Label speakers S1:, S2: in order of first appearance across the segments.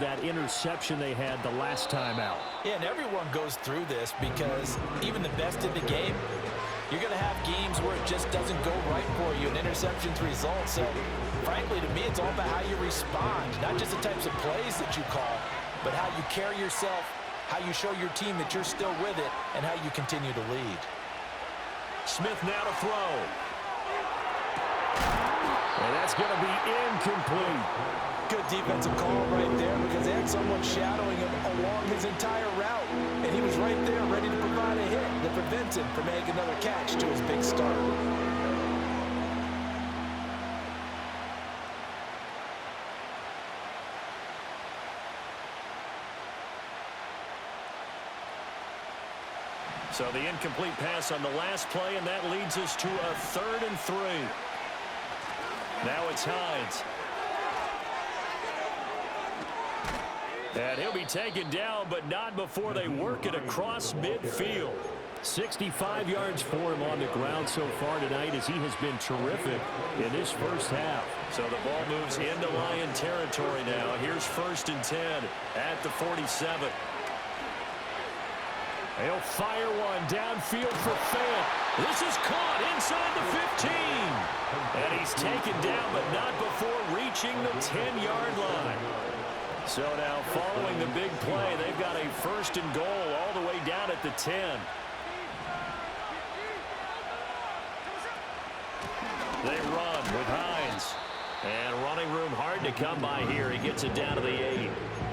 S1: that interception they had the last time out.
S2: Yeah, and everyone goes through this because even the best in the game, you're going to have games where it just doesn't go right for you, and interceptions result. So, frankly, to me, it's all about how you respond, not just the types of plays that you call, but how you carry yourself, how you show your team that you're still with it, and how you continue to lead.
S1: Smith now to throw. And that's going to be incomplete.
S2: Good defensive call right there because they had someone shadowing him along his entire route. And he was right there ready to provide a hit that prevents him from making another catch to his big start.
S1: So the incomplete pass on the last play, and that leads us to a 3rd and 3. Now it's Hines. And he'll be taken down, but not before they work it across midfield. 65 yards for him on the ground so far tonight as he has been terrific in this first half. So the ball moves into Lion territory now. Here's 1st and 10 at the 47. He'll fire one downfield for Fant. This is caught inside the 15. And he's taken down, but not before reaching the 10-yard line. So now following the big play, they've got a 1st and goal all the way down at the 10. They run with Hines. And running room hard to come by here. He gets it down to the 8.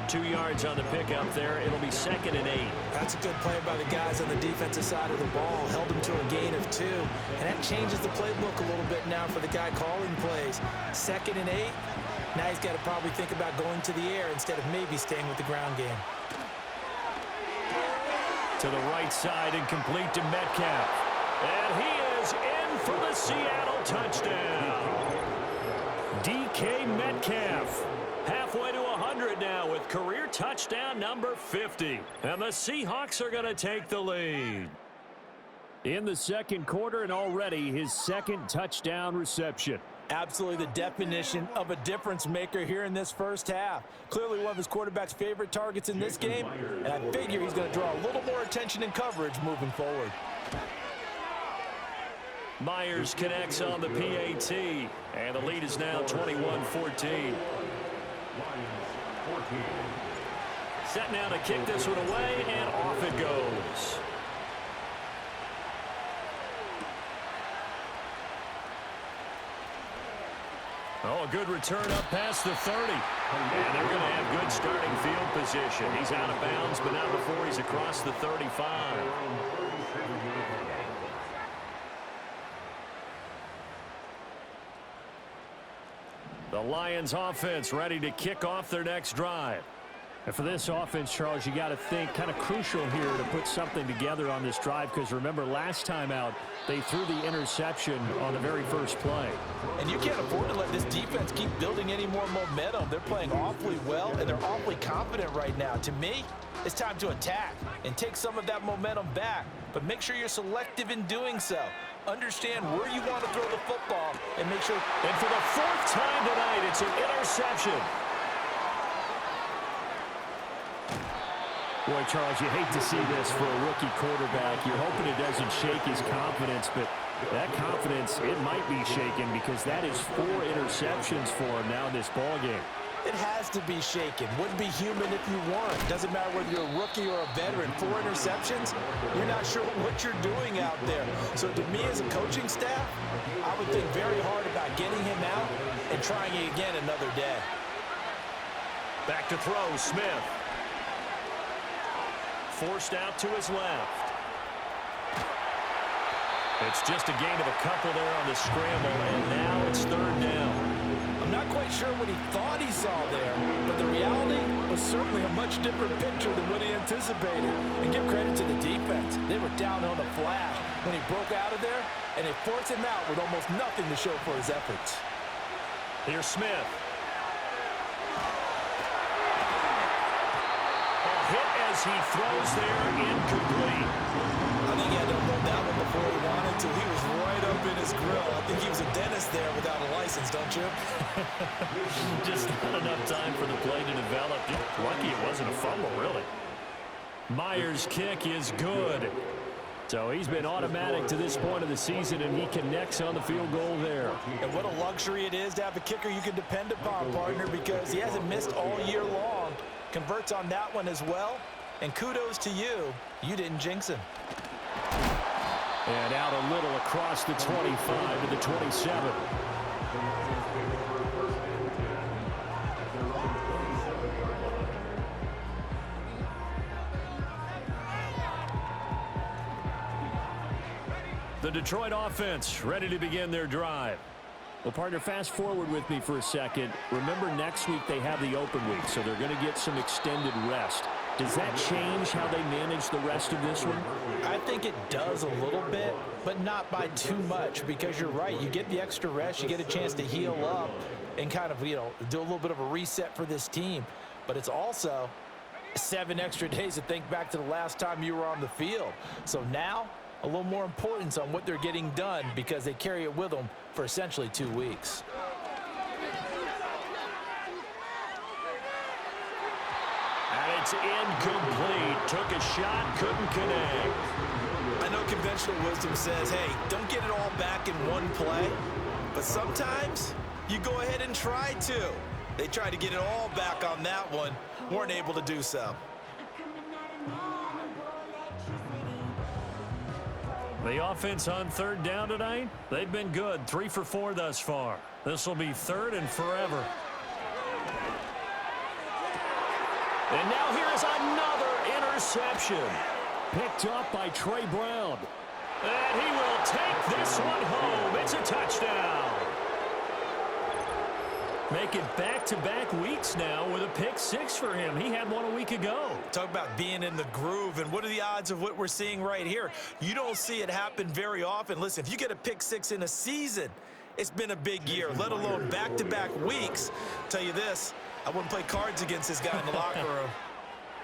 S1: 2 yards on the pickup there. It'll be 2nd and 8.
S2: That's a good play by the guys on the defensive side of the ball. Held him to a gain of 2. And that changes the playbook a little bit now for the guy calling plays. 2nd and 8. Now he's got to probably think about going to the air instead of maybe staying with the ground game.
S1: To the right side and complete to Metcalf. And he is in for the Seattle touchdown. DK Metcalf. Halfway to 100 now with career touchdown number 50. And the Seahawks are going to take the lead. In the second quarter and already his 2nd touchdown reception.
S2: Absolutely the definition of a difference maker here in this first half. Clearly one of his quarterback's favorite targets in this game. And I figure he's going to draw a little more attention and coverage moving forward.
S1: Myers connects on the PAT. And the lead is now 21-14. Set now to kick this one away, and off it goes. Oh, a good return up past the 30. And they're going to have good starting field position. He's out of bounds, but not before he's across the 35. The Lions offense ready to kick off their next drive. And for this offense, Charles, you got to think kind of crucial here to put something together on this drive because remember last time out they threw the interception on the very first play.
S2: And you can't afford to let this defense keep building any more momentum. They're playing awfully well and they're awfully confident right now. To me, it's time to attack and take some of that momentum back. But make sure you're selective in doing so. Understand where you want to throw the football and make sure.
S1: And for the 4th time tonight, it's an interception. Boy, Charles, you hate to see this for a rookie quarterback. You're hoping it doesn't shake his confidence, but that confidence, it might be shaken because that is 4 interceptions for him now in this ballgame.
S2: It has to be shaken. Wouldn't be human if you weren't. Doesn't matter whether you're a rookie or a veteran. 4 interceptions, you're not sure what you're doing out there. So to me as a coaching staff, I would think very hard about getting him out and trying it again another day.
S1: Back to throw, Smith. Forced out to his left. It's just a gain of a couple there on the scramble, and now it's 3rd down.
S2: I'm not quite sure what he thought he saw there, but the reality was certainly a much different picture than what he anticipated. And give credit to the defense. They were down on the flash when he broke out of there, and they forced him out with almost nothing to show for his efforts.
S1: Here's Smith. Hit as he throws there, incomplete.
S2: I think he had to hold that one before he wanted to. He was right up in his grill. I think he was a dentist there without a license, don't you?
S1: Just not enough time for the play to develop. wasn't a fumble, really. Myers' kick is good. So he's been automatic to this point of the season, and he connects on the field goal there.
S2: And what a luxury it is to have a kicker you can depend upon, partner, because he hasn't missed all year long. Converts on that one as well. And kudos to you. You didn't jinx him.
S1: And out a little across the 25 to the 27. The Detroit offense ready to begin their drive. Well, partner, fast forward with me for a second. Remember, next week they have the open week, so they're going to get some extended rest. Does that change how they manage the rest of this one?
S2: I think it does a little bit, but not by too much, because you're right. You get the extra rest, you get a chance to heal up and kind of, do a little bit of a reset for this team. But it's also 7 extra days to think back to the last time you were on the field. So now, a little more importance on what they're getting done because they carry it with them for essentially 2 weeks.
S1: And it's incomplete. Took a shot, couldn't connect.
S2: I know conventional wisdom says, hey, don't get it all back in one play. But sometimes you go ahead and try to. They tried to get it all back on that one. Weren't able to do so.
S1: The offense on third down tonight, they've been good. 3 for 4 thus far. This will be third and forever. And now here is another interception. Picked up by Trey Brown. And he will take this one home. It's a touchdown. Making back-to-back weeks now with a pick 6 for him. He had one a week ago.
S2: Talk about being in the groove, and what are the odds of what we're seeing right here? You don't see it happen very often. Listen, if you get a pick 6 in a season, it's been a big year, let alone back-to-back weeks. Tell you this, I wouldn't play cards against this guy in the locker room.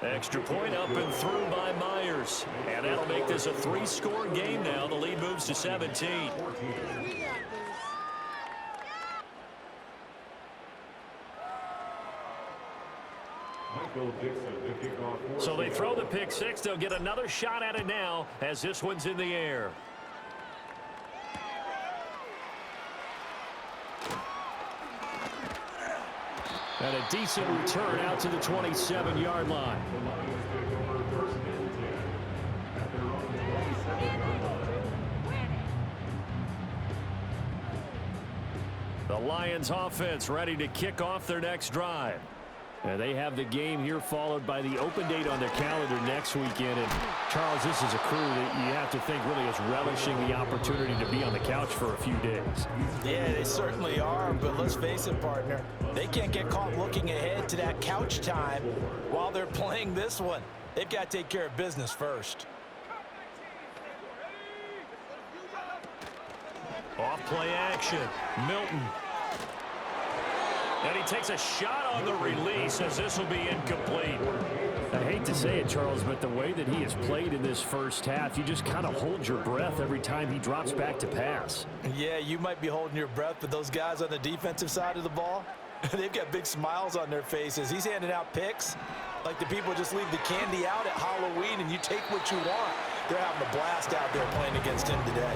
S1: Extra point up and through by Myers. And that'll make this a 3-score game now. The lead moves to 17. So they throw the pick 6. They'll get another shot at it now as this one's in the air. And a decent return out to the 27-yard line. The Lions offense ready to kick off their next drive. And they have the game here followed by the open date on their calendar next weekend. And, Charles, this is a crew that you have to think really is relishing the opportunity to be on the couch for a few days.
S2: Yeah, they certainly are, but let's face it, partner. They can't get caught looking ahead to that couch time while they're playing this one. They've got to take care of business first.
S1: Off play action. Milton. And he takes a shot on the release as this will be incomplete. I hate to say it, Charles, but the way that he has played in this first half, you just kind of hold your breath every time he drops back to pass.
S2: Yeah, you might be holding your breath, but those guys on the defensive side of the ball, they've got big smiles on their faces. He's handing out picks like the people just leave the candy out at Halloween and you take what you want. They're having a blast out there playing against him today.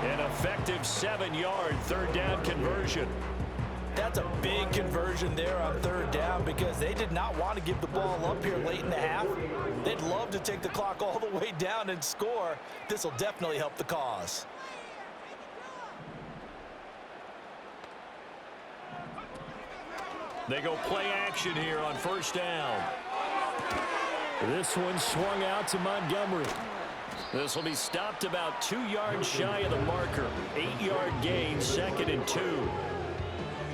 S1: An effective 7-yard third down conversion.
S2: That's a big conversion there on third down because they did not want to give the ball up here late in the half. They'd love to take the clock all the way down and score. This will definitely help the cause.
S1: They go play action here on first down. This one swung out to Montgomery. This will be stopped about 2 yards shy of the marker. 8-yard gain, 2nd and 2.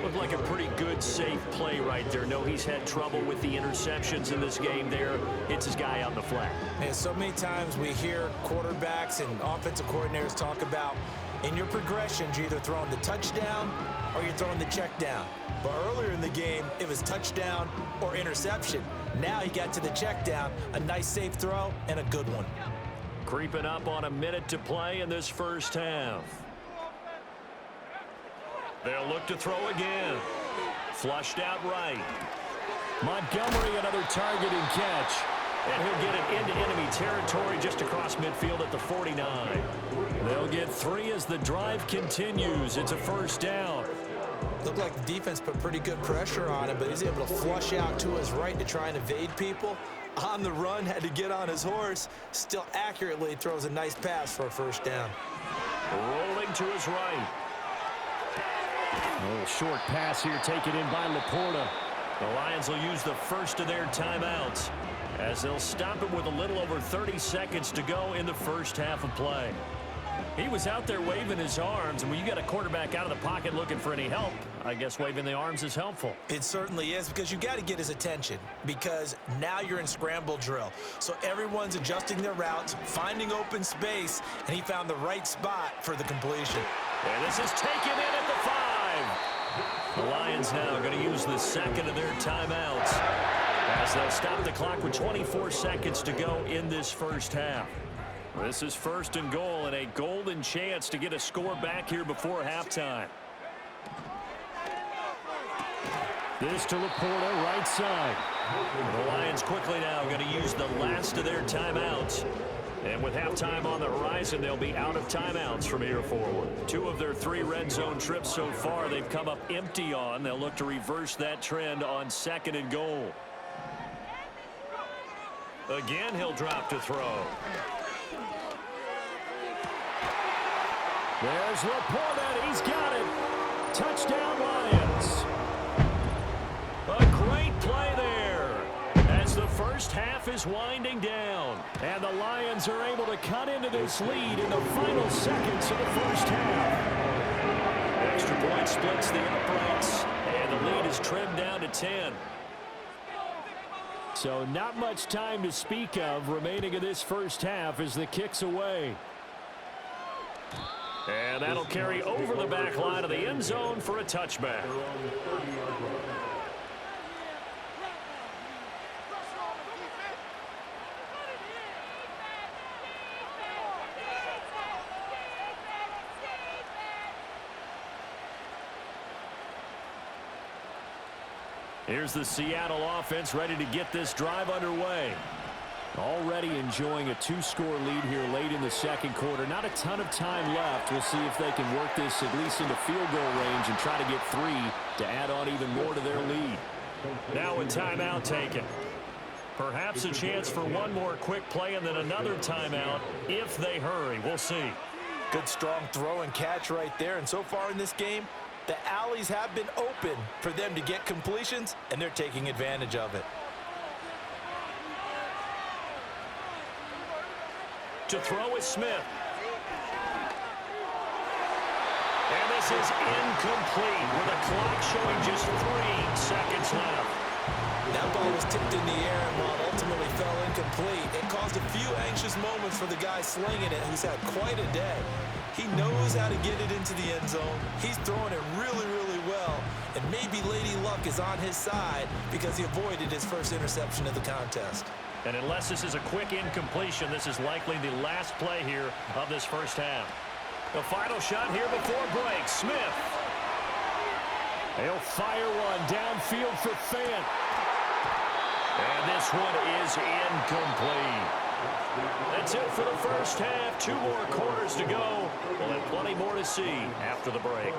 S1: Looked like a pretty good, safe play right there. No, he's had trouble with the interceptions in this game there. Hits his guy out in the flat.
S2: And so many times we hear quarterbacks and offensive coordinators talk about in your progressions, you're either throwing the touchdown or you're throwing the check down. But earlier in the game, it was touchdown or interception. Now he got to the check down, a nice safe throw, and a good one.
S1: Creeping up on a minute to play in this first half. They'll look to throw again. Flushed out right. Montgomery, another target and catch. And he'll get it into enemy territory just across midfield at the 49. They'll get 3 as the drive continues. It's a first down.
S2: Looked like the defense put pretty good pressure on him, but he's able to flush out to his right to try and evade people. On the run, had to get on his horse. Still accurately throws a nice pass for a first down.
S1: Rolling to his right. A little short pass here taken in by Laporta. The Lions will use the first of their timeouts as they'll stop it with a little over 30 seconds to go in the first half of play. He was out there waving his arms, and when you got a quarterback out of the pocket looking for any help, I guess waving the arms is helpful.
S2: It certainly is, because you got to get his attention, because now you're in scramble drill. So everyone's adjusting their routes, finding open space, and he found the right spot for the completion.
S1: And this is taken in at the 5. The Lions now going to use the second of their timeouts as they'll stop the clock with 24 seconds to go in this first half. This is first and goal, and a golden chance to get a score back here before halftime. This to Laporta, right side. The Lions quickly now going to use the last of their timeouts. And with halftime on the horizon, they'll be out of timeouts from here forward. 2 of their 3 red zone trips so far they've come up empty on. They'll look to reverse that trend on second and goal. Again, he'll drop to throw. There's Laporta. He's got it. Touchdown, Lions. A great play there as the first half is winding down. And the Lions are able to cut into this lead in the final seconds of the first half. Extra point splits the uprights, and the lead is trimmed down to 10. So not much time to speak of remaining in this first half as the kick's away. And that'll carry over the back line of the end zone for a touchback. Here's the Seattle offense ready to get this drive underway. Already enjoying a 2-score lead here late in the second quarter. Not a ton of time left. We'll see if they can work this at least into field goal range and try to get 3 to add on even more to their lead. Now a timeout taken. Perhaps a chance for one more quick play and then another timeout if they hurry. We'll see.
S2: Good strong throw and catch right there. And so far in this game, the alleys have been open for them to get completions, and they're taking advantage of it.
S1: To throw is Smith. And this is incomplete with a clock showing just 3 seconds left.
S2: That ball was tipped in the air, and while it ultimately fell incomplete, it caused a few anxious moments for the guy slinging it, who's had quite a day. He knows how to get it into the end zone. He's throwing it really, really well, and maybe Lady Luck is on his side because he avoided his first interception of the contest.
S1: And unless this is a quick incompletion, this is likely the last play here of this first half. The final shot here before break. Smith. He'll fire one downfield for Fant. And this one is incomplete. That's it for the first half. 2 more quarters to go. We'll have plenty more to see after the break.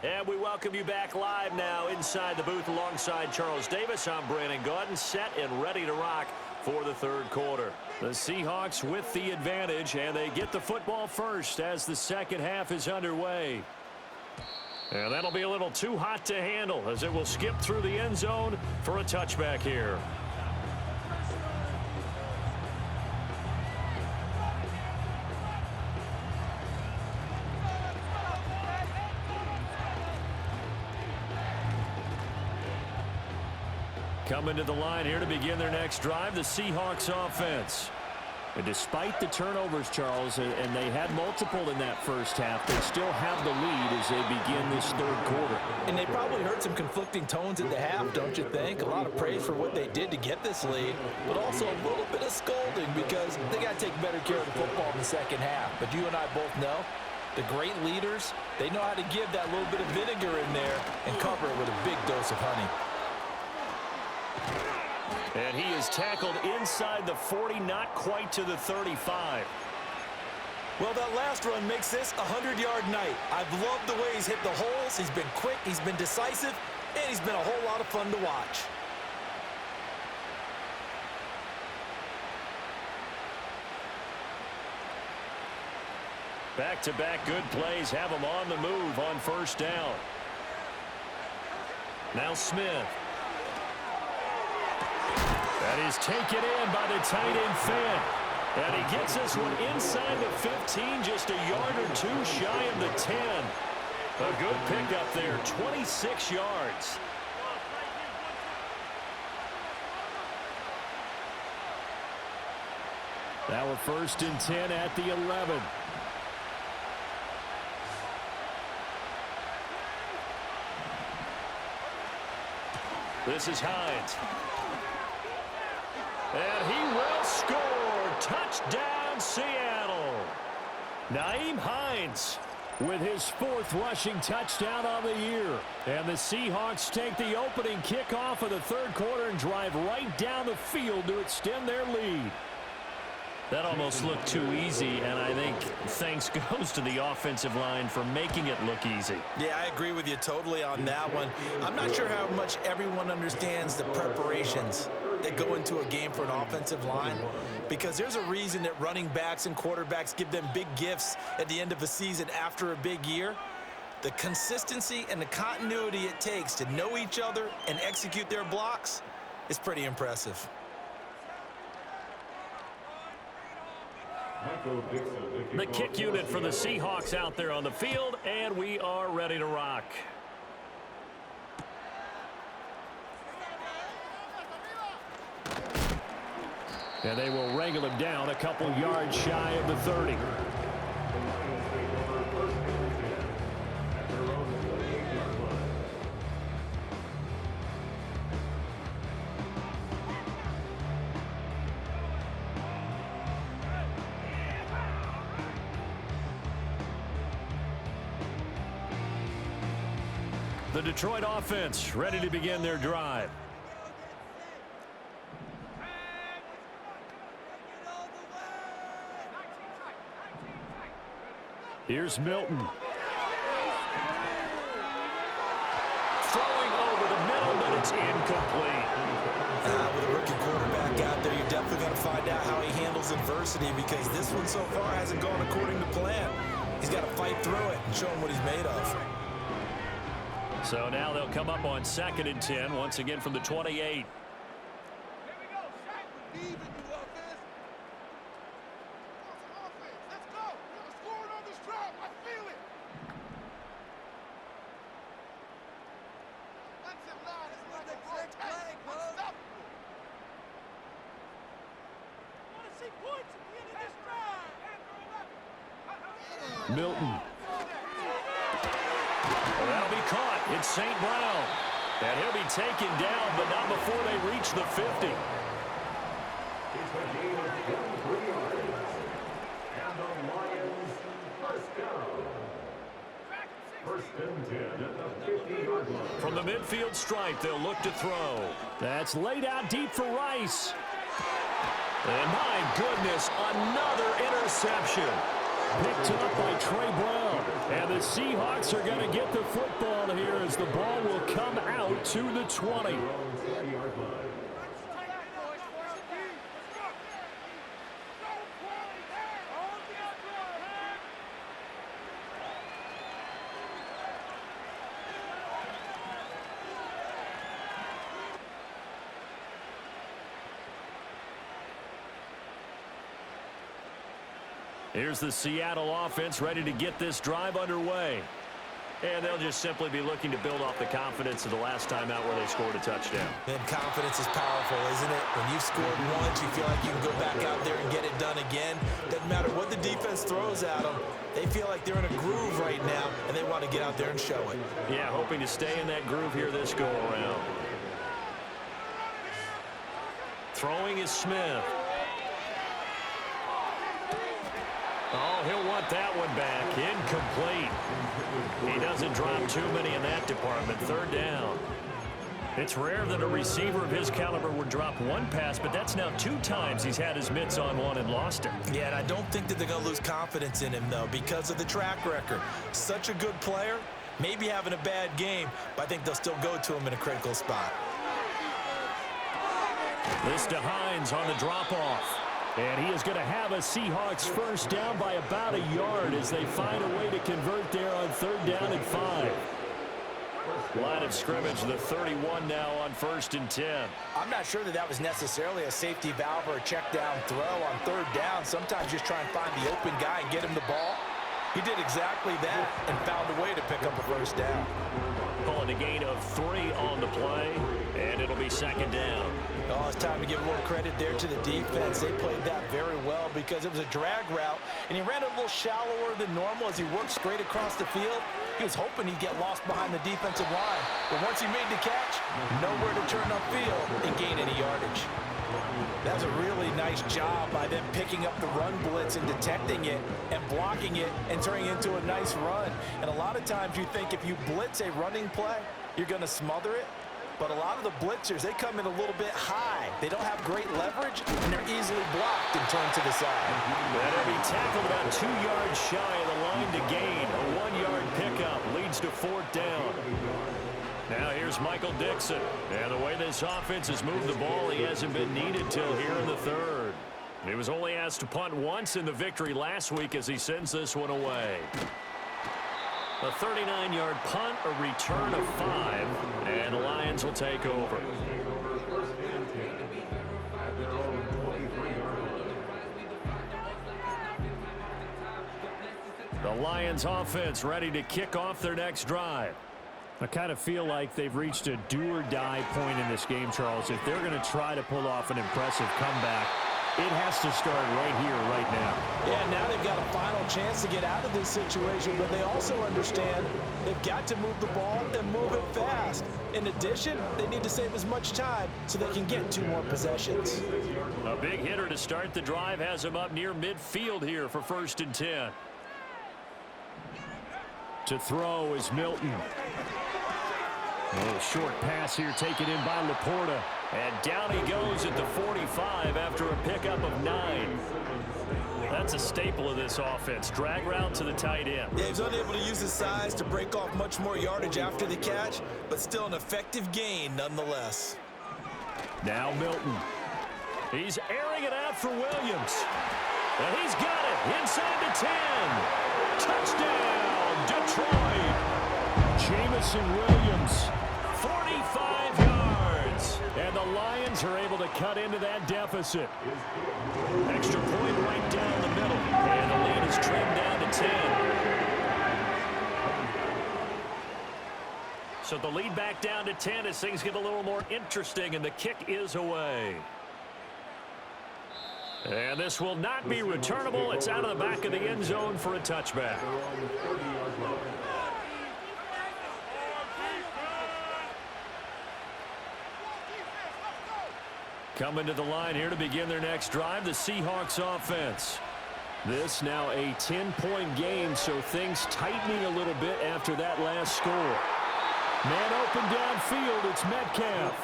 S1: And we welcome you back live now inside the booth alongside Charles Davis. I'm Brandon Gaudin, set and ready to rock for the third quarter. The Seahawks with the advantage, and they get the football first as the second half is underway. And that'll be a little too hot to handle as it will skip through the end zone for a touchback here. Coming to the line here to begin their next drive, the Seahawks offense. And despite the turnovers, Charles, and they had multiple in that first half, they still have the lead as they begin this third quarter.
S2: And they probably heard some conflicting tones at the half, don't you think? A lot of praise for what they did to get this lead, but also a little bit of scolding because they got to take better care of the football in the second half. But you and I both know the great leaders, they know how to give that little bit of vinegar in there and cover it with a big dose of honey.
S1: And he is tackled inside the 40, not quite to the 35.
S2: Well, that last run makes this a 100-yard night. I've loved the way he's hit the holes. He's been quick, he's been decisive, and he's been a whole lot of fun to watch.
S1: Back-to-back good plays have him on the move on first down. Now Smith. That is taken in by the tight end Finn. And he gets this one inside the 15, just a yard or two shy of the 10. A good pickup there, 26 yards. Now we're first and 10 at the 11. This is Hines. And he will score. Touchdown, Seattle. Nyheim Hines with his fourth rushing touchdown on the year. And the Seahawks take the opening kickoff of the third quarter and drive right down the field to extend their lead. That almost looked too easy, and I think thanks goes to the offensive line for making it look easy.
S2: Yeah, I agree with you totally on that one. I'm not sure how much everyone understands the preparations that go into a game for an offensive line, because there's a reason that running backs and quarterbacks give them big gifts at the end of a season after a big year. The consistency and the continuity it takes to know each other and execute their blocks is pretty impressive.
S1: The kick unit for the Seahawks out there on the field, and we are ready to rock. And they will wrangle him down a couple yards shy of the 30. The Detroit offense ready to begin their drive. Here's Milton. Throwing over the middle, but it's incomplete.
S2: With a rookie quarterback out there, you're definitely going to find out how he handles adversity, because this one so far hasn't gone according to plan. He's got to fight through it and show him what he's made of.
S1: So now they'll come up on 2nd and 10, once again from the 28. Milton. That'll be caught. It's St. Brown. And he'll be taken down, but not before they reach the 50.
S3: It's a gain of 23 yards. And the Lions first down. First and 10 at the 50-yard line.
S1: From the midfield stripe, they'll look to throw. That's laid out deep for Rice. And my goodness, another interception. Picked up by Trey Brown. And the Seahawks are going to get the football here as the ball will come out to the 20. Here's the Seattle offense ready to get this drive underway. And they'll just simply be looking to build off the confidence of the last time out where they scored a touchdown.
S2: And confidence is powerful, isn't it? When you've scored once, you feel like you can go back out there and get it done again. Doesn't matter what the defense throws at them. They feel like they're in a groove right now, and they want to get out there and show it.
S1: Yeah, hoping to stay in that groove here this go-around. Throwing is Smith. Oh, he'll want that one back. Incomplete. He doesn't drop too many in that department. Third down. It's rare that a receiver of his caliber would drop one pass, but that's now 2 times he's had his mitts on one and lost it.
S2: Yeah, and I don't think that they're going to lose confidence in him, though, because of the track record. Such a good player, maybe having a bad game, but I think they'll still go to him in a critical spot.
S1: This to Hines on the drop-off. And he is going to have a Seahawks first down by about a yard as they find a way to convert there on 3rd down and 5. Line of scrimmage, the 31 now on 1st and 10.
S2: I'm not sure that was necessarily a safety valve or a check down throw on 3rd down. Sometimes just try and find the open guy and get him the ball. He did exactly that and found a way to pick up a first down.
S1: Calling a gain of 3 on the play, and it'll be 2nd down.
S2: Oh, it's time to give a little credit there to the defense. They played that very well because it was a drag route, and he ran a little shallower than normal as he worked straight across the field. He was hoping he'd get lost behind the defensive line, but once he made the catch, nowhere to turn upfield and gain any yardage. That's a really nice job by them picking up the run blitz and detecting it and blocking it and turning it into a nice run. And a lot of times you think if you blitz a running play, you're going to smother it. But a lot of the blitzers, they come in a little bit high. They don't have great leverage, and they're easily blocked and turned to the side.
S1: That'll be tackled about 2 yards shy of the line to gain. A 1-yard pickup leads to 4th down. Now here's Michael Dixon. And the way this offense has moved the ball, he hasn't been needed till here in the 3rd. He was only asked to punt once in the victory last week as he sends this one away. A 39-yard punt, a return of 5, and the Lions will take over. The Lions offense ready to kick off their next drive. I kind of feel like they've reached a do-or-die point in this game, Charles. If they're going to try to pull off an impressive comeback, it has to start right here, right now.
S2: Yeah, now they've got a final chance to get out of this situation, but they also understand they've got to move the ball and move it fast. In addition, they need to save as much time so they can get 2 more possessions.
S1: A big hitter to start the drive has him up near midfield here for 1st and 10. To throw is Milton. A little short pass here taken in by Laporta. And down he goes at the 45 after a pickup of 9. That's a staple of this offense. Drag route to the tight end.
S2: Yeah, he's unable to use his size to break off much more yardage after the catch, but still an effective gain nonetheless.
S1: Now Milton. He's airing it out for Williams. And he's got it inside the 10. Touchdown, Detroit. Jamison Williams, 45 yards. And the Lions are able to cut into that deficit. Extra point right down the middle. And the lead is trimmed down to 10. So the lead back down to 10 as things get a little more interesting, and the kick is away. And this will not be returnable. It's out of the back of the end zone for a touchback. Coming to the line here to begin their next drive, the Seahawks offense. This now a 10-point game, so things tightening a little bit after that last score. Man open downfield, it's Metcalf.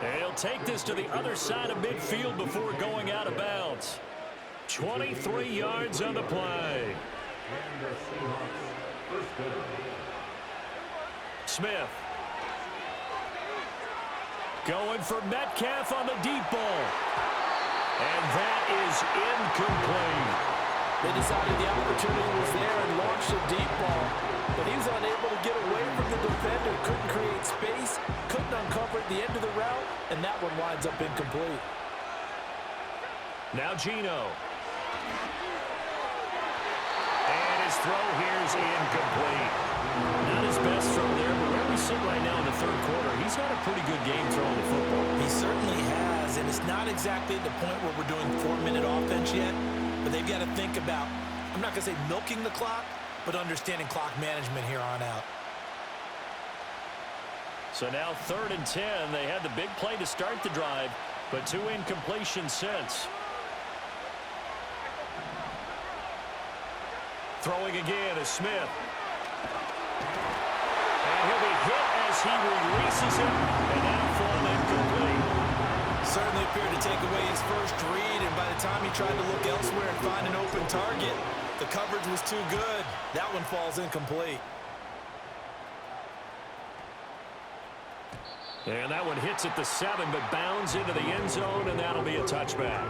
S1: And he'll take this to the other side of midfield before going out of bounds. 23 yards on the play. Smith. Going for Metcalf on the deep ball. And that is incomplete.
S2: They decided the opportunity was there and launched a deep ball, but he was unable to get away from the defender, couldn't create space, couldn't uncover at the end of the route, and that one winds up incomplete. Now
S1: Geno. And his his throw here's incomplete. Not his best throw there, but where we sit right now in the third quarter, he's had a pretty good game throwing the football.
S2: He certainly has, and it's not exactly the point where we're doing 4-minute offense yet, but they've got to think about, I'm not going to say milking the clock, but understanding clock management here on out.
S1: So now 3rd and 10. They had the big play to start the drive, but 2 incompletions since. Throwing again is Smith. And he'll be hit as he releases it, and that'll fall incomplete.
S2: Certainly appeared to take away his first read, and by the time he tried to look elsewhere and find an open target, the coverage was too good. That one falls incomplete.
S1: And that one hits at the 7, but bounds into the end zone, and that'll be a touchback.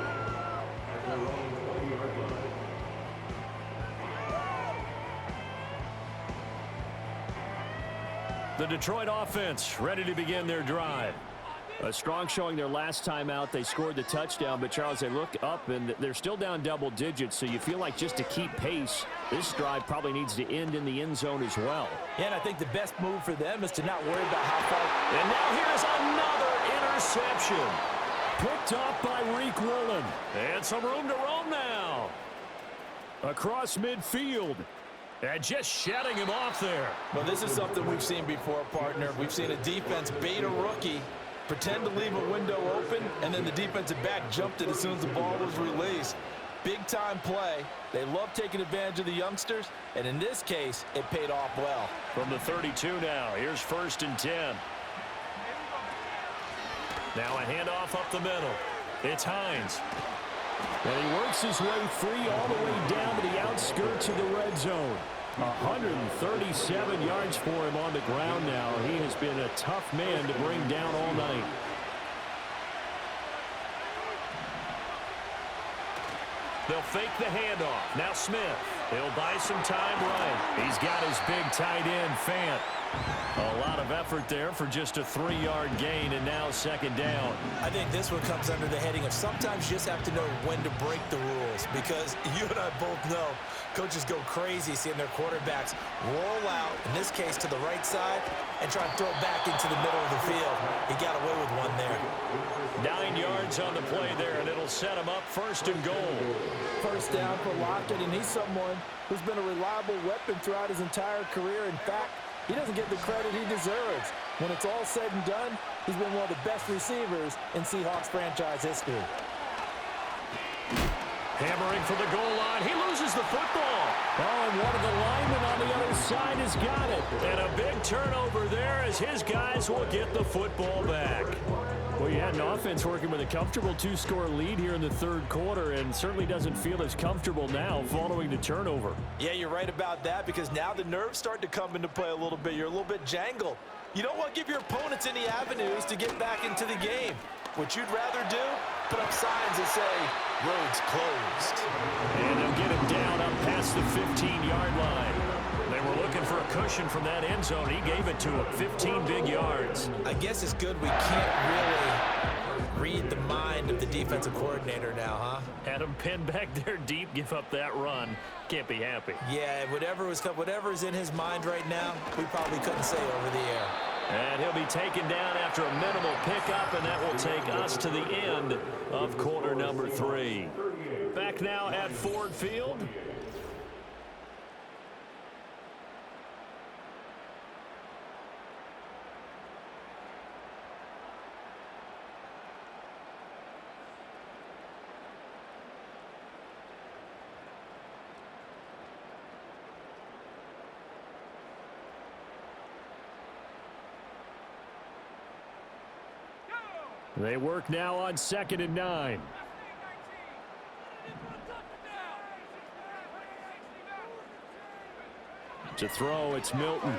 S1: The Detroit offense ready to begin their drive. A strong showing their last time out. They scored the touchdown, but Charles, they look up and they're still down double digits, so you feel like just to keep pace, this drive probably needs to end in the end zone as well.
S2: Yeah, and I think the best move for them is to not worry about how far.
S1: And now here's another interception. Picked up by Reek Woolen. And some room to roam now. Across midfield. And just shutting him off there.
S2: Well, this is something we've seen before, partner. We've seen a defense bait a rookie, pretend to leave a window open, and then the defensive back jumped it as soon as the ball was released. Big-time play. They love taking advantage of the youngsters, and in this case, it paid off well.
S1: From the 32 now, here's 1st and 10. Now a handoff up the middle. It's Hines. And he works his way free all the way down to the outskirts of the red zone. 137 yards for him on the ground now. He has been a tough man to bring down all night. They'll fake the handoff. Now Smith. He'll buy some time right. He's got his big tight end, Fant. A lot of effort there for just a 3-yard gain, and now 2nd down.
S2: I think this one comes under the heading of sometimes you just have to know when to break the rules, because you and I both know coaches go crazy seeing their quarterbacks roll out, in this case to the right side, and try to throw it back into the middle of the field. He got away with one there.
S1: 9 yards on the play there, and it'll set him up 1st and goal.
S4: 1st down for Lockett, and he's someone who's been a reliable weapon throughout his entire career. In fact, he doesn't get the credit he deserves. When it's all said and done, he's been one of the best receivers in Seahawks franchise history.
S1: Hammering for the goal line. He loses the football. Oh, and one of the linemen on the other side has got it. And a big turnover there as his guys will get the football back. Well, you had an offense working with a comfortable 2-score lead here in the 3rd quarter, and certainly doesn't feel as comfortable now following the turnover.
S2: Yeah, you're right about that, because now the nerves start to come into play a little bit. You're a little bit jangled. You don't want to give your opponents any avenues to get back into the game. What you'd rather do, put up signs that say, roads closed.
S1: And they'll get him down up past the 15-yard line. They were looking for a cushion from that end zone. He gave it to him. 15 big yards.
S2: I guess it's good we can't really read the mind of the defensive coordinator now, huh?
S1: Had him pinned back there deep, give up that run. Can't be happy.
S2: Yeah, whatever's in his mind right now, we probably couldn't say over the air.
S1: And he'll be taken down after a minimal pickup, and that will take us to the end of quarter number 3. Back now at Ford Field. They work now on 2nd and 9. To throw, it's Milton.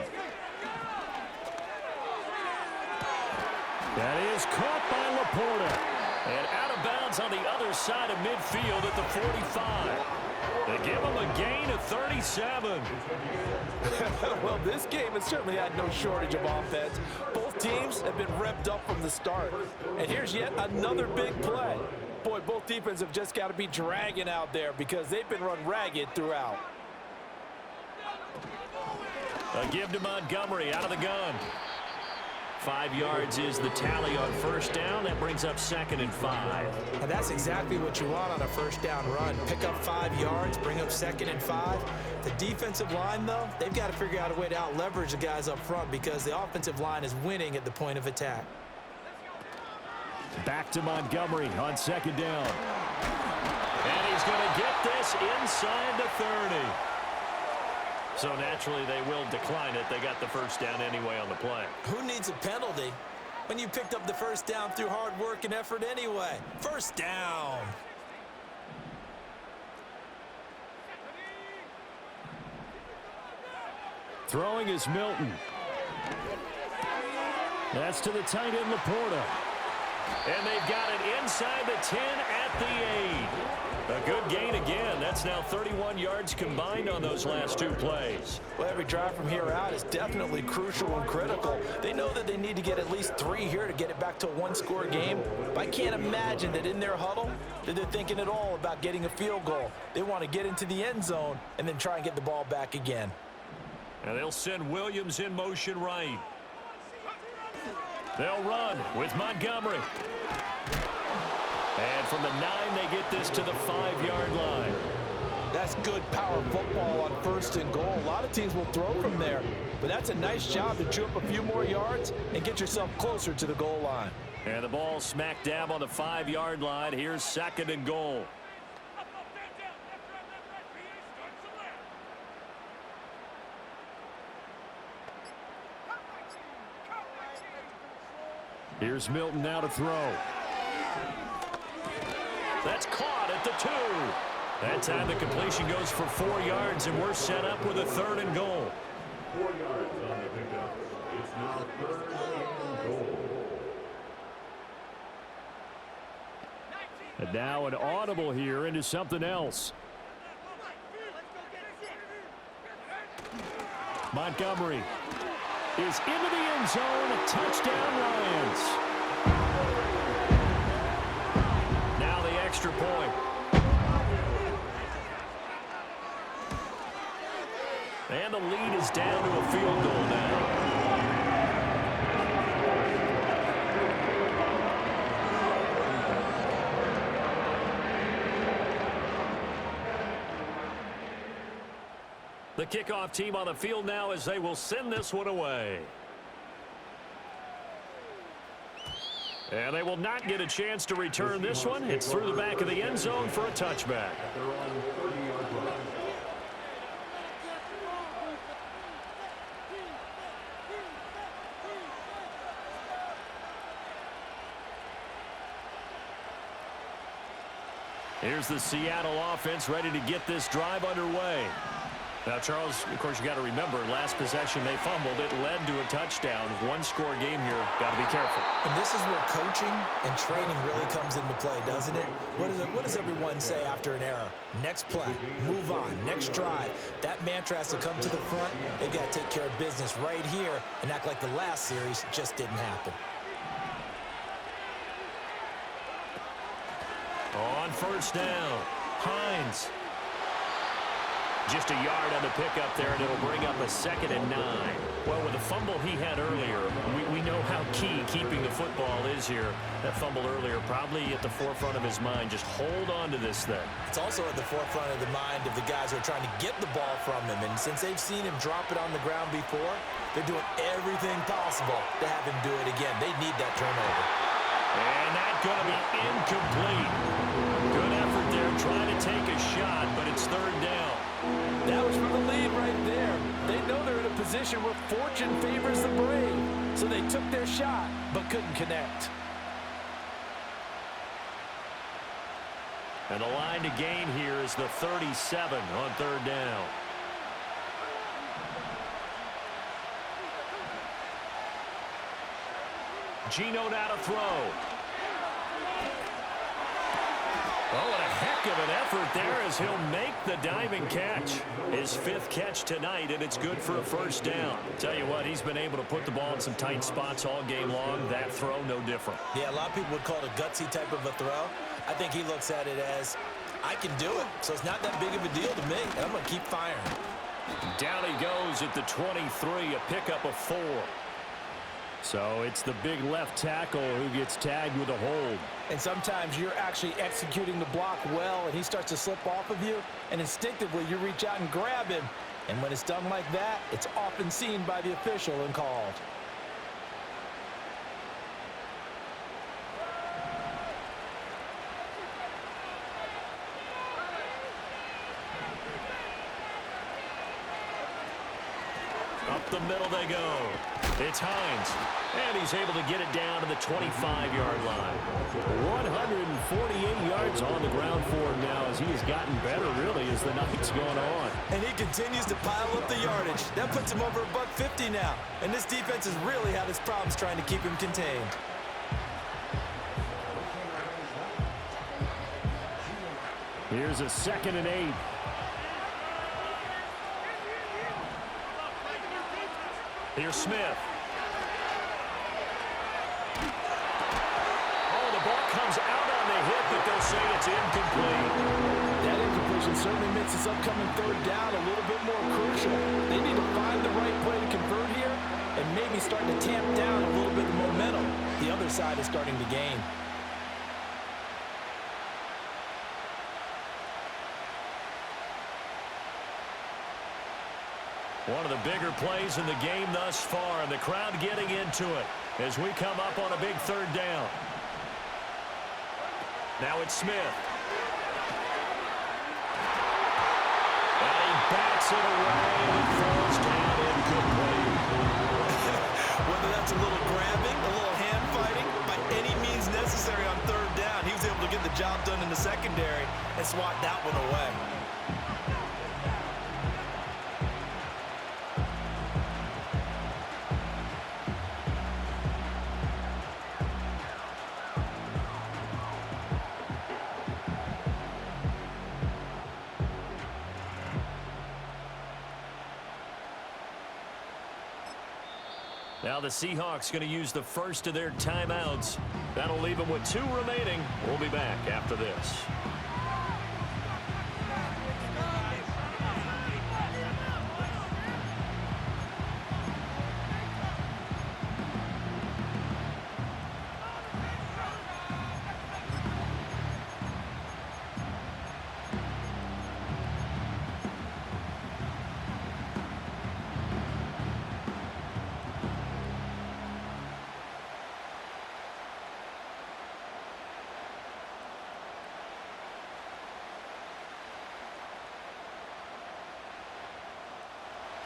S1: That is caught by Laporta. And out of bounds on the other side of midfield at the 45. They give him a gain of 37.
S4: Well, this game has certainly had no shortage of offense. Both teams have been revved up from the start. And here's yet another big play. Boy, both defenses have just got to be dragging out there because they've been run ragged throughout.
S1: A give to Montgomery out of the gun. 5 yards is the tally on first down. That brings up 2nd and 5.
S2: And that's exactly what you want on a first down run. Pick up 5 yards, bring up 2nd and 5. The defensive line, though, they've got to figure out a way to out-leverage the guys up front because the offensive line is winning at the point of attack.
S1: Back to Montgomery on 2nd down. And he's going to get this inside the 30. So naturally they will decline it. They got the first down anyway on the play.
S2: Who needs a penalty when you picked up the first down through hard work and effort anyway? First down.
S1: Throwing is Milton. That's to the tight end, Laporta. And they've got it inside the 10 at the 8. A good gain again. That's now 31 yards combined on those last 2 plays.
S2: Well, every drive from here out is definitely crucial and critical. They know that they need to get at least 3 here to get it back to a one-score game. But I can't imagine that in their huddle that they're thinking at all about getting a field goal. They want to get into the end zone and then try and get the ball back again.
S1: And they'll send Williams in motion right. They'll run with Montgomery. And from the 9, they get this to the 5-yard line.
S4: That's good power football on 1st and goal. A lot of teams will throw from there, but that's a nice job to chew up a few more yards and get yourself closer to the goal line.
S1: And the ball smack dab on the 5-yard line. Here's 2nd and goal. Here's Milton now to throw. That's caught at the 2. That time the completion goes for 4 yards, and we're set up with a 3rd and goal.
S3: 4 yards on the pickup. It's now 3rd and goal.
S1: And now an audible here into something else. Montgomery is into the end zone. Touchdown, Lions. Now the extra point. And the lead is down to a field goal now. The kickoff team on the field now as they will send this one away. And they will not get a chance to return this one. It's through the back of the end zone for a touchback.
S3: They're on 30-yard line.
S1: Here's the Seattle offense ready to get this drive underway. Now, Charles, of course, you got to remember, last possession they fumbled. It led to a touchdown. One-score game here. Got to be careful.
S2: And this is where coaching and training really comes into play, doesn't it? What does everyone say after an error? Next play, move on, next drive. That mantra has to come to the front. They've got to take care of business right here and act like the last series just didn't happen.
S1: On first down, Hines. Just a yard on the pickup there, and it'll bring up a 2nd and 9. Well, with the fumble he had earlier, we know how key keeping the football is here. That fumble earlier probably at the forefront of his mind. Just hold on to this thing.
S2: It's also at the forefront of the mind of the guys who are trying to get the ball from him. And since they've seen him drop it on the ground before, they're doing everything possible to have him do it again. They need that turnover.
S1: And that's going to be incomplete. Good effort there trying to take a shot, but it's 3rd down.
S4: That was for the lead right there. They know they're in a position where fortune favors the brave. So they took their shot, but couldn't connect.
S1: And the line to gain here is the 37 on 3rd down. Geno now to throw. Oh, and a heck of an effort there as he'll make the diving catch. His 5th catch tonight, and it's good for a first down. Tell you what, he's been able to put the ball in some tight spots all game long. That throw, no different.
S2: Yeah, a lot of people would call it a gutsy type of a throw. I think he looks at it as, I can do it, so it's not that big of a deal to me, and I'm going to keep firing.
S1: Down he goes at the 23, a pickup of 4. So it's the big left tackle who gets tagged with a hold.
S4: And sometimes you're actually executing the block well, and he starts to slip off of you, and instinctively you reach out and grab him. And when it's done like that, it's often seen by the official and called.
S1: Up the middle they go. It's Hines. And he's able to get it down to the 25-yard line. 148 yards on the ground for him now as he has gotten better, really, as the night's gone on.
S4: And he continues to pile up the yardage. That puts him over $150 now. And this defense has really had its problems trying to keep him contained.
S1: Here's a 2nd and 8. Here's Smith. Oh, the ball comes out on the hit, but they'll say it's incomplete.
S4: That incompletion certainly makes this upcoming 3rd down a little bit more crucial. They need to find the right play to convert here and maybe start to tamp down a little bit of momentum. The other side is starting to gain.
S1: One of the bigger plays in the game thus far, and the crowd getting into it as we come up on a big 3rd down. Now it's Smith. And he bats it away and falls down incomplete.
S4: Whether that's a little grabbing, a little hand fighting, by any means necessary on 3rd down, he was able to get the job done in the secondary and swat that one away.
S1: Now the Seahawks going to use the first of their timeouts. That'll leave them with 2 remaining. We'll be back after this.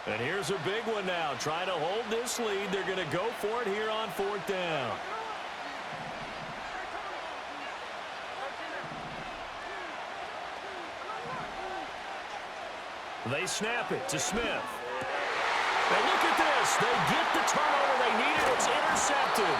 S1: And here's a big one now. Trying to hold this lead. They're going to go for it here on 4th down. They snap it to Smith. And look at this. They get the turnover they needed. It's intercepted.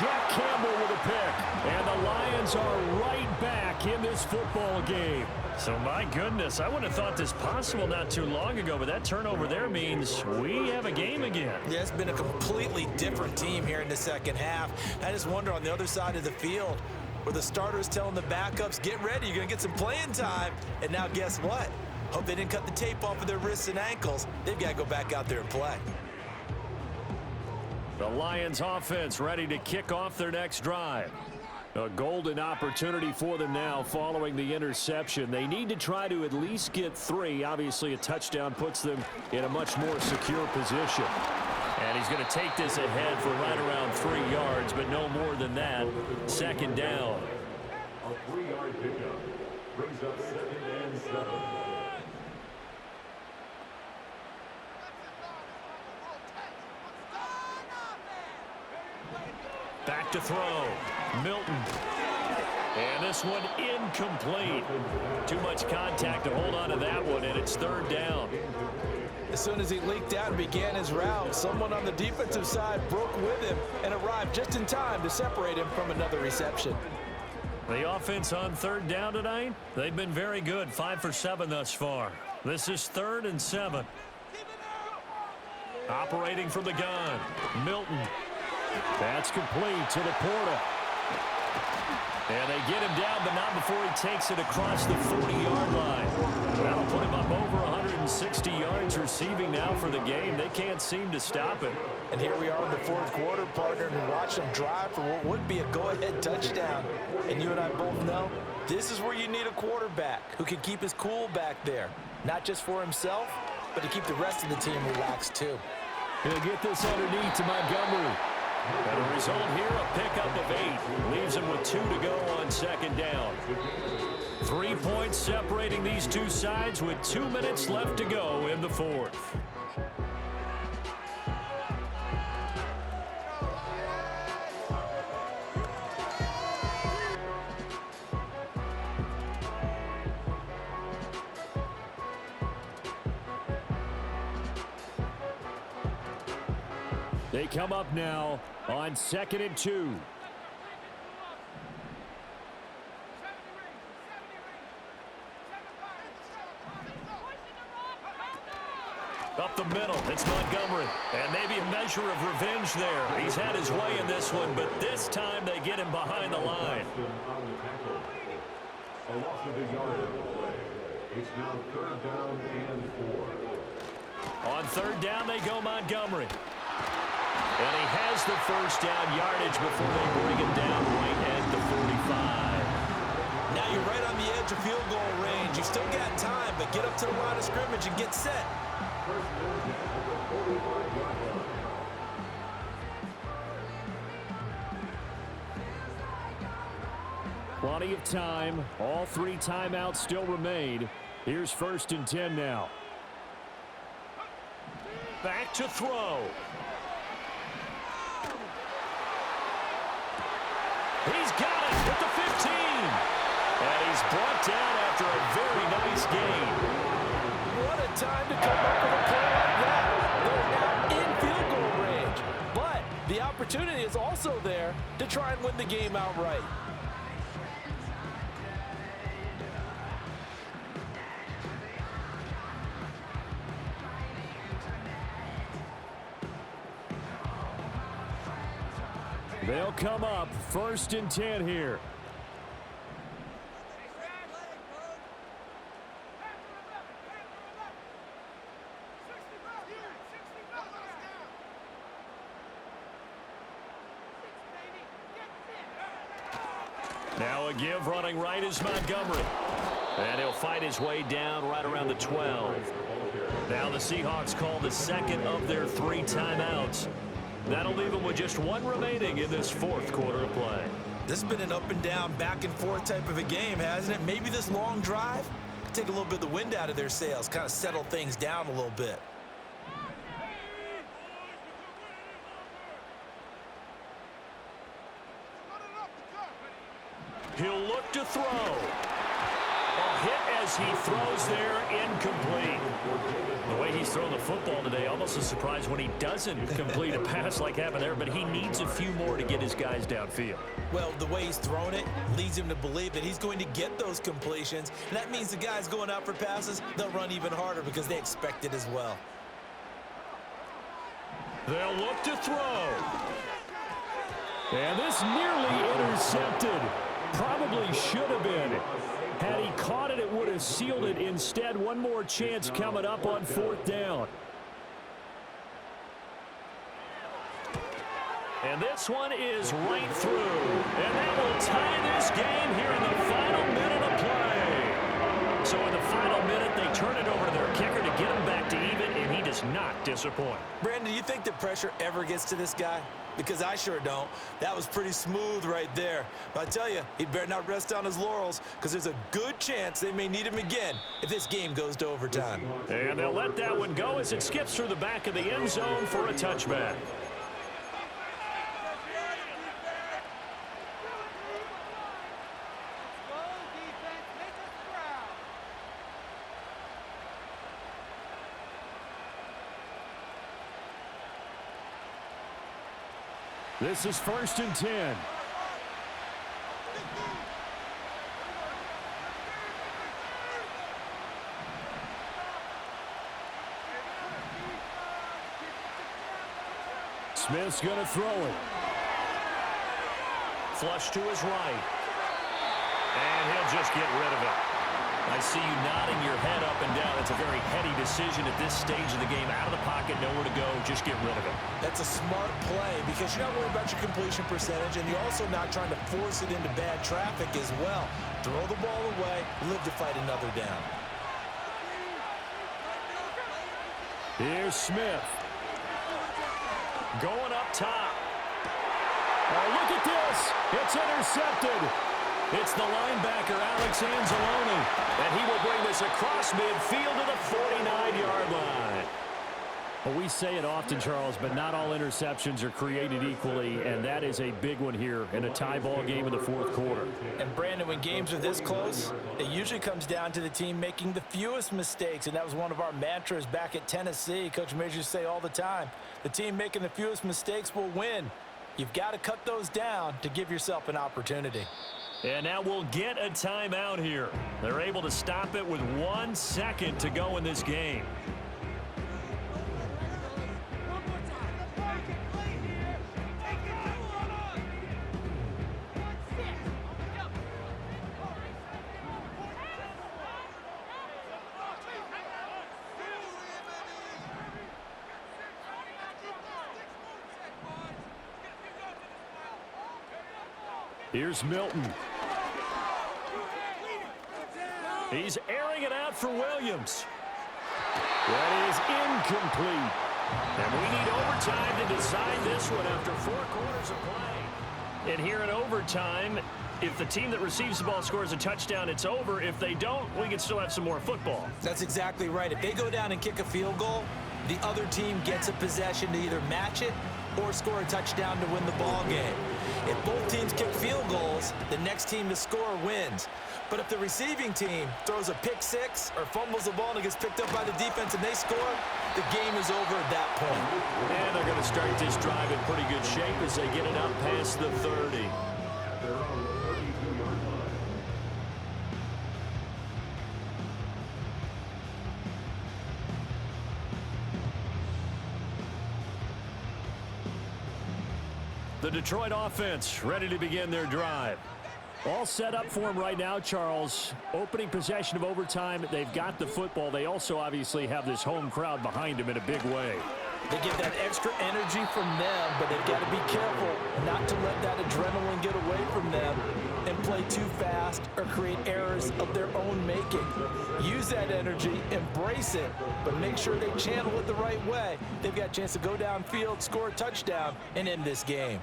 S1: Jack Campbell with a pick. And the Lions are right back in this football game. So, my goodness, I wouldn't have thought this possible not too long ago, but that turnover there means we have a game again.
S4: Yeah, it's been a completely different team here in the 2nd half. I just wonder on the other side of the field where the starters telling the backups, get ready, you're going to get some playing time. And now guess what? Hope they didn't cut the tape off of their wrists and ankles. They've got to go back out there and play.
S1: The Lions offense ready to kick off their next drive. A golden opportunity for them now following the interception. They need to try to at least get 3. Obviously, a touchdown puts them in a much more secure position. And he's going to take this ahead for right around 3 yards, but no more than that. 2nd down.
S3: A 3-yard pickup brings up 2nd and 7.
S1: Back to throw. Milton. And this one incomplete. Too much contact to hold on to that one, and it's 3rd down.
S4: As soon as he leaked out and began his route, someone on the defensive side broke with him and arrived just in time to separate him from another reception.
S1: The offense on 3rd down tonight, they've been very good. 5 for 7 thus far. This is 3rd and 7. Operating from the gun. Milton. That's complete to the Porta. And they get him down, but not before he takes it across the 40-yard line. That'll put him up over 160 160 yards receiving now for the game. They can't seem to stop it.
S2: And here we are in the fourth quarter, partner, and watch them drive for what would be a go-ahead touchdown. And you and I both know this is where you need a quarterback who can keep his cool back there. Not just for himself, but to keep the rest of the team relaxed too.
S1: He'll get this underneath to Montgomery. And a result here, a pickup of 8. Leaves him with 2 to go on second down. 3 points separating these two sides with 2 minutes left to go in the fourth. They come up now on 2nd and 2. Up the middle, it's Montgomery. And maybe a measure of revenge there. He's had his way in this one, but this time they get him behind the line.
S3: A loss of a yard on the play. It's now 3rd down and 4.
S1: On 3rd down, they go Montgomery. And he has the first down yardage before they bring him down right at the 45.
S2: Now you're right on the edge of field goal range. You've still got time, but get up to the line of scrimmage and get set.
S1: Plenty of time. All 3 timeouts still remain. Here's 1st and 10 now. Back to throw. He's got it at the 15. And he's brought down after a very nice gain.
S4: What a time to come up with a play like that. They're now in field goal range. But the opportunity is also there to try and win the game outright.
S1: They'll come up 1st and 10 here. Now a give running right is Montgomery. And he'll fight his way down right around the 12. Now the Seahawks call the second of their 3 timeouts. That'll leave them with just 1 remaining in this 4th quarter of play.
S2: This has been an up and down, back and forth type of a game, hasn't it? Maybe this long drive could take a little bit of the wind out of their sails, kind of settle things down a little bit.
S1: He'll look to throw. A hit as he throws there, incomplete. The way he's thrown the football today, almost a surprise when he doesn't complete a pass like happened there, but he needs a few more to get his guys downfield.
S2: Well, the way he's thrown it leads him to believe that he's going to get those completions. And that means the guys going out for passes, they'll run even harder because they expect it as well.
S1: They'll look to throw. And this nearly intercepted. Probably should have been. Had he caught it, it would have sealed it. Instead, one more chance coming up on 4th down. And this one is right through. And that will tie this game here in the final minute of play. So in the final minute, they turn it over to their kicker to get him back to even, and he does not disappoint.
S2: Brandon, do you think the pressure ever gets to this guy? Because I sure don't. That was pretty smooth right there. But I tell you, he better not rest on his laurels because there's a good chance they may need him again if this game goes to overtime.
S1: And they'll let that one go as it skips through the back of the end zone for a touchback. This is 1st and 10. Smith's going to throw it. Flush to his right. And he'll just get rid of it. I see you nodding your head up and down. It's a very heady decision at this stage of the game. Out of the pocket, nowhere to go, just get rid of it.
S2: That's a smart play because you're not worried about your completion percentage, and you're also not trying to force it into bad traffic as well. Throw the ball away, live to fight another down.
S1: Here's Smith. Going up top. Oh, look at this. It's intercepted. It's the linebacker, Alex Anzalone, and he will bring this across midfield to the 49-yard line.
S5: Well, we say it often, Charles, but not all interceptions are created equally, and that is a big one here in a tie ball game in the fourth quarter.
S2: And, Brandon, when games are this close, it usually comes down to the team making the fewest mistakes, and that was one of our mantras back at Tennessee. Coach Majors used to say all the time, the team making the fewest mistakes will win. You've got to cut those down to give yourself an opportunity.
S1: And now we'll get a timeout here. They're able to stop it with 1 second to go in this game.
S5: Here's Milton.
S1: He's airing it out for Williams. That is incomplete. And we need overtime to decide this one after 4 quarters of play. And here in overtime, if the team that receives the ball scores a touchdown, it's over. If they don't, we can still have some more football.
S2: That's exactly right. If they go down and kick a field goal, the other team gets a possession to either match it or score a touchdown to win the ball game. If both teams kick field goals, the next team to score wins. But if the receiving team throws a pick six or fumbles the ball and it gets picked up by the defense and they score, the game is over at that point.
S1: And they're going to start this drive in pretty good shape as they get it up past the 30. The Detroit offense ready to begin their drive.
S5: All set up for them right now, Charles. Opening possession of overtime. They've got the football. They also obviously have this home crowd behind them in a big way.
S2: They get that extra energy from them, but they've got to be careful not to let that adrenaline get away from them and play too fast or create errors of their own making. Use that energy, embrace it, but make sure they channel it the right way. They've got a chance to go downfield, score a touchdown, and end this game.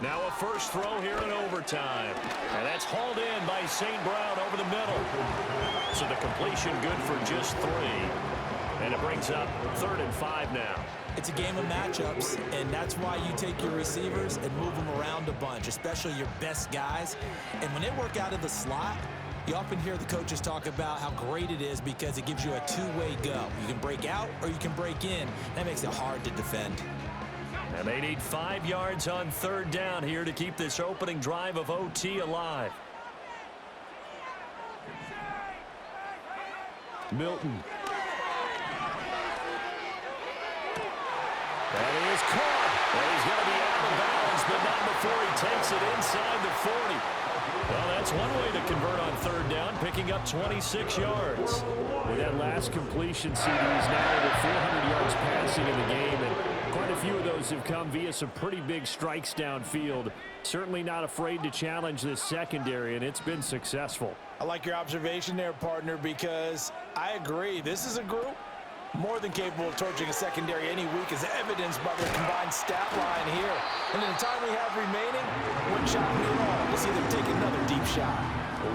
S1: Now a first throw here in overtime. And that's hauled in by St. Brown over the middle. So the completion good for just 3. And it brings up 3rd and 5 now.
S2: It's a game of matchups, and that's why you take your receivers and move them around a bunch, especially your best guys. And when they work out of the slot, you often hear the coaches talk about how great it is because it gives you a two-way go. You can break out or you can break in. That makes it hard to defend.
S1: And they need 5 yards on 3rd down here to keep this opening drive of OT alive.
S5: Milton.
S1: That is caught. And he's going to be out of bounds, but not before he takes it inside the 40. Well, that's one way to convert on 3rd down, picking up 26 yards.
S5: With that last completion, CD is now over 400 yards passing in the game, and quite a few of those have come via some pretty big strikes downfield. Certainly not afraid to challenge this secondary, and it's been successful.
S2: I like your observation there, partner, because I agree. This is a group more than capable of torching a secondary any week, as evidenced by their combined stat line here. And in the time we have remaining, one shot in the all. We'll see them take another deep shot.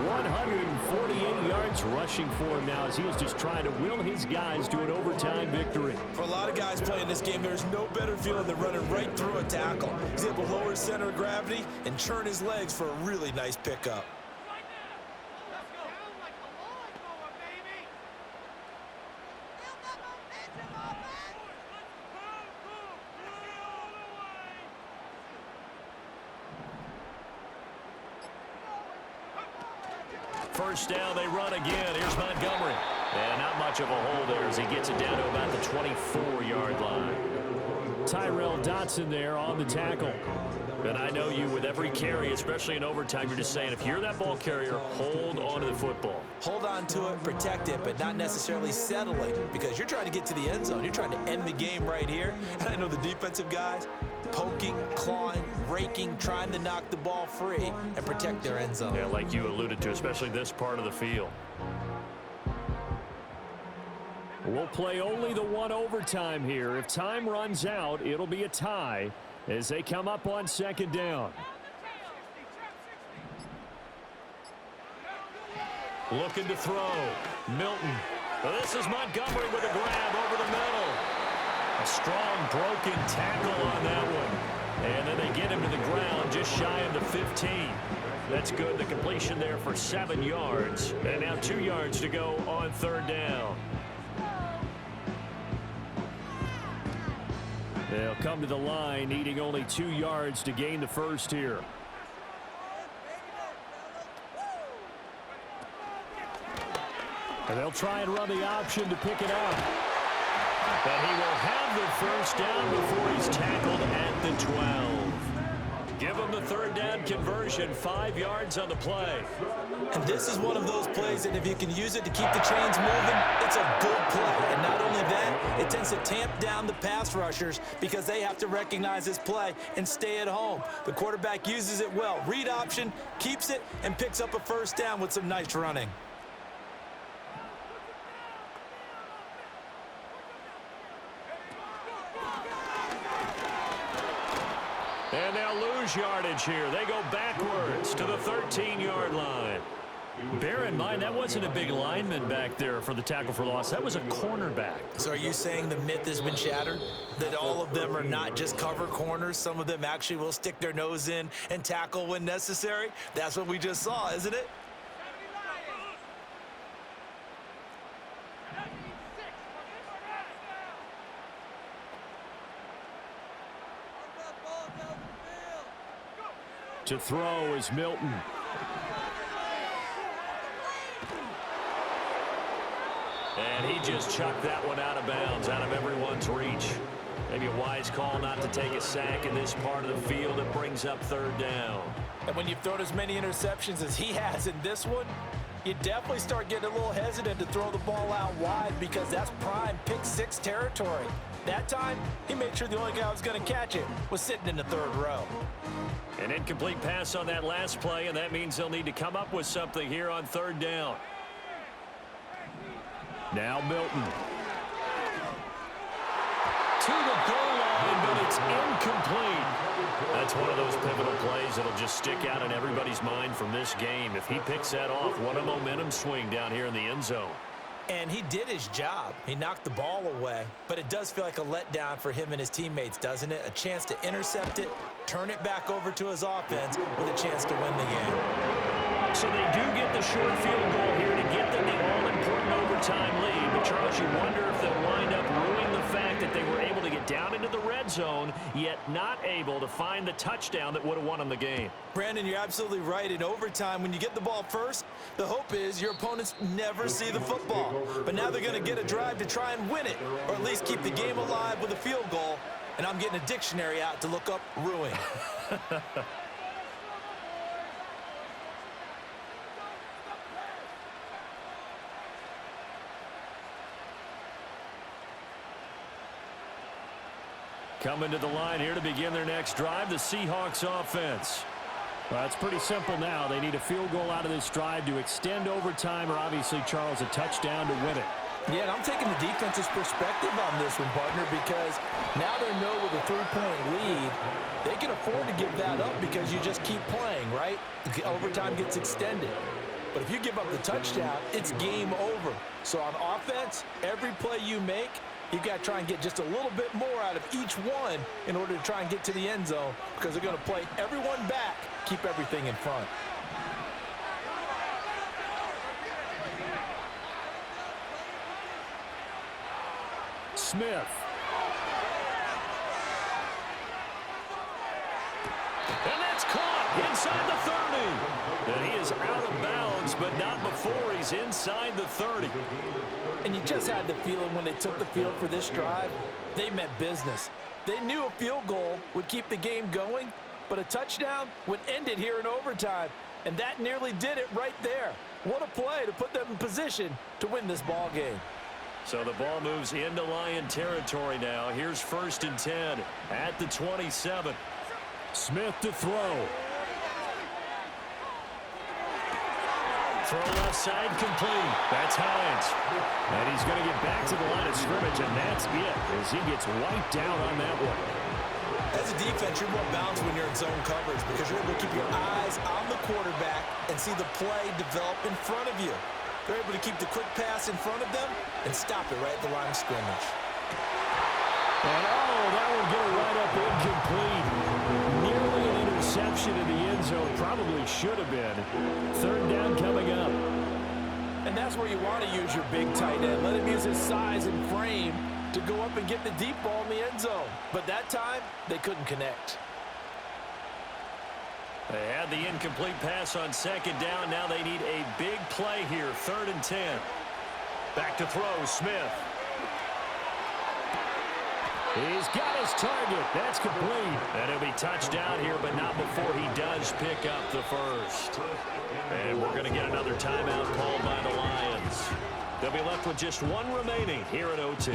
S5: 148 yards rushing for him now as he is just trying to will his guys to an overtime victory.
S2: For a lot of guys playing this game, there's no better feeling than running right through a tackle. He's able to lower his center of gravity and churn his legs for a really nice pickup.
S1: First down, they run again. Here's Montgomery. And not much of a hole there as he gets it down to about the 24-yard line.
S5: Tyrell Dotson there on the tackle.
S1: And I know you with every carry, especially in overtime, you're just saying if you're that ball carrier, hold on to the football.
S2: Hold on to it, protect it, but not necessarily settling because you're trying to get to the end zone. You're trying to end the game right here. And I know the defensive guys poking, clawing, raking, trying to knock the ball free and protect their end zone.
S1: Yeah, like you alluded to, especially this part of the field.
S5: We'll play only the one overtime here. If time runs out, it'll be a tie as they come up on second down.
S1: Looking to throw. Milton. Well, this is Montgomery with a grab over the middle. A strong broken tackle on that one. And then they get him to the ground just shy of the 15. That's good. The completion there for 7 yards. And now 2 yards to go on third down.
S5: They'll come to the line needing only 2 yards to gain the first here. And they'll try and run the option to pick it up.
S1: But he will have the first down before he's tackled at the 12. Give him the third down conversion, 5 yards on the play.
S2: And this is one of those plays that if you can use it to keep the chains moving, it's a good play. And not only that, it tends to tamp down the pass rushers because they have to recognize this play and stay at home. The quarterback uses it well. Read option, keeps it, and picks up a first down with some nice running.
S1: And they'll lose yardage here. They go backwards to the 13-yard line.
S5: Bear in mind, that wasn't a big lineman back there for the tackle for loss. That was a cornerback.
S2: So are you saying the myth has been shattered? That all of them are not just cover corners? Some of them actually will stick their nose in and tackle when necessary? That's what we just saw, isn't it?
S5: To throw is Milton.
S1: And he just chucked that one out of bounds, out of everyone's reach. Maybe a wise call not to take a sack in this part of the field. It brings up third down.
S2: And when you've thrown as many interceptions as he has in this one, you definitely start getting a little hesitant to throw the ball out wide because that's prime pick six territory. That time, he made sure the only guy who was going to catch it was sitting in the third row.
S1: An incomplete pass on that last play, and that means they'll need to come up with something here on third down.
S5: Now Milton.
S1: To the goal line, but it's incomplete. That's one of those pivotal plays that'll just stick out in everybody's mind from this game. If he picks that off, what a momentum swing down here in the end zone.
S2: And he did his job. He knocked the ball away. But it does feel like a letdown for him and his teammates, doesn't it? A chance to intercept it, turn it back over to his offense with a chance to win the game.
S1: So they do get the short field goal here to get them the all-important overtime lead. But, Charles, you wonder if they'll wind up ruining the fact that they were able to get down into the red zone, yet not able to find the touchdown that would have won them the game.
S2: Brandon, you're absolutely right. In overtime, when you get the ball first, the hope is your opponents never see the football. But now they're going to get a drive to try and win it, or at least keep the game alive with a field goal. And I'm getting a dictionary out to look up ruin.
S5: Coming to the line here to begin their next drive, the Seahawks offense. Well, it's pretty simple now. They need a field goal out of this drive to extend overtime, or obviously, Charles, a touchdown to win it.
S4: Yeah, and I'm taking the defense's perspective on this one, partner, because now they know with a 3-point lead, they can afford to give that up because you just keep playing, right? Overtime gets extended. But if you give up the touchdown, it's game over. So on offense, every play you make, you've got to try and get just a little bit more out of each one in order to try and get to the end zone because they're going to play everyone back, keep everything in front.
S5: Smith.
S1: And that's caught. inside the 30. And he is out of bounds, but not before he's inside the 30.
S4: And you just had the feeling when they took the field for this drive, they meant business. They knew a field goal would keep the game going, but a touchdown would end it here in overtime. And that nearly did it right there. What a play to put them in position to win this ball game.
S1: So the ball moves into Lion territory now. Here's 1st and 10 at the 27.
S5: Smith to throw.
S1: Throw left side complete. That's Hines.
S5: And he's going to get back to the line of scrimmage, and that's it as he gets wiped out on that one.
S2: As a defense, you're more balanced when you're in zone coverage because you're able to keep your eyes on the quarterback and see the play develop in front of you. They're able to keep the quick pass in front of them and stop it right at the line of scrimmage.
S5: And that will get it right up incomplete. Nearly an interception in the end zone. Probably should have been. 3rd down coming up.
S4: And that's where you want to use your big tight end. Let him use his size and frame to go up and get the deep ball in the end zone. But that time, they couldn't connect.
S1: They had the incomplete pass on 2nd down. Now they need a big play here. 3rd and 10. Back to throw, Smith.
S5: He's got his target. That's complete.
S1: And it'll be touchdown here, but not before he does pick up the first. And we're going to get another timeout called by the Lions. They'll be left with just one remaining here at OT.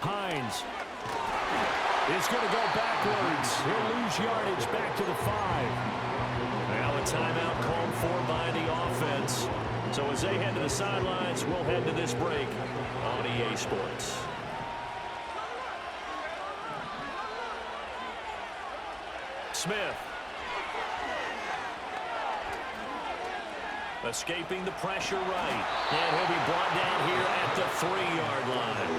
S5: Hines is going to go backwards. He'll lose yardage back to the 5.
S1: Now a timeout called for by the offense. So as they head to the sidelines, we'll head to this break on EA Sports. Smith. Escaping the pressure right. And he'll be brought down here at the 3-yard line.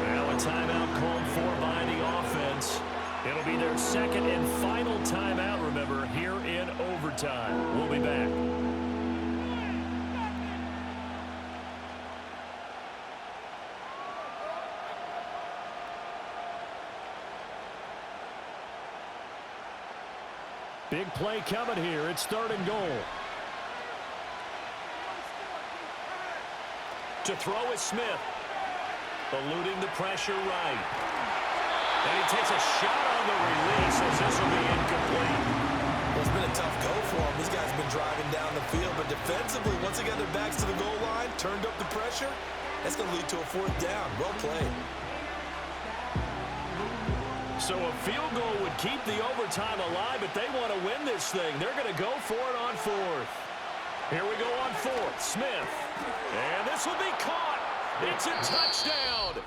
S1: Now a timeout called for by the offense. It'll be their 2nd and final timeout, remember, here in overtime. We'll be back.
S5: Big play coming here. It's 3rd and goal.
S1: To throw is Smith. Eluding the pressure right. And he takes a shot on the release as this will be incomplete.
S2: Well, it's been a tough go for him. These guys have been driving down the field, but defensively, once they got their backs to the goal line, turned up the pressure, that's going to lead to a 4th down. Well played.
S1: So a field goal would keep the overtime alive, but they want to win this thing. They're going to go for it on 4th. Here we go on 4th. Smith. And this will be caught. It's a touchdown.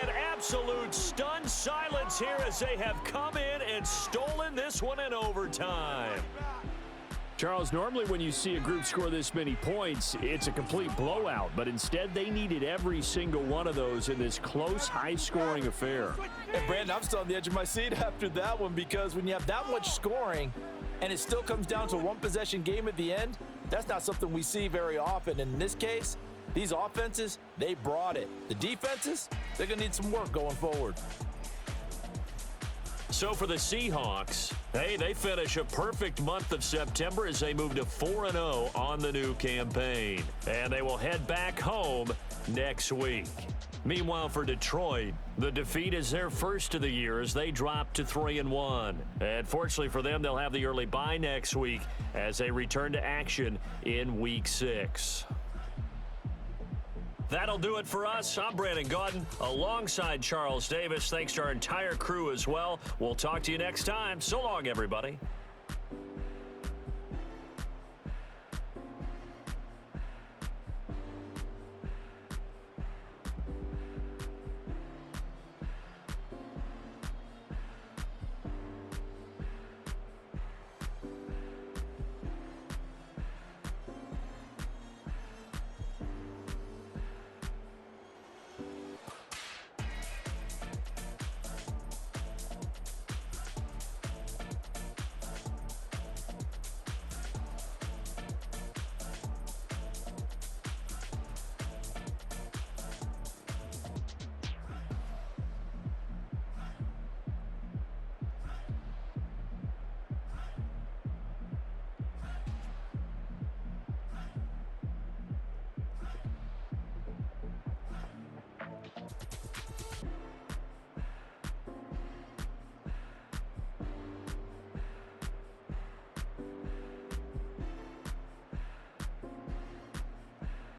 S1: And absolute stunned silence here as they have come in and stolen this one in overtime.
S5: Charles, normally when you see a group score this many points, it's a complete blowout. But instead, they needed every single one of those in this close, high-scoring affair.
S4: And, Brandon, I'm still on the edge of my seat after that one because when you have that much scoring and it still comes down to a one-possession game at the end, that's not something we see very often. And in this case, these offenses, they brought it. The defenses, they're going to need some work going forward.
S1: So for the Seahawks, hey, they finish a perfect month of September as they move to 4-0 on the new campaign. And they will head back home next week. Meanwhile, for Detroit, the defeat is their first of the year as they drop to 3-1. And fortunately for them, they'll have the early bye next week as they return to action in Week 6. That'll do it for us. I'm Brandon Gaudin alongside Charles Davis. Thanks to our entire crew as well. We'll talk to you next time. So long, everybody.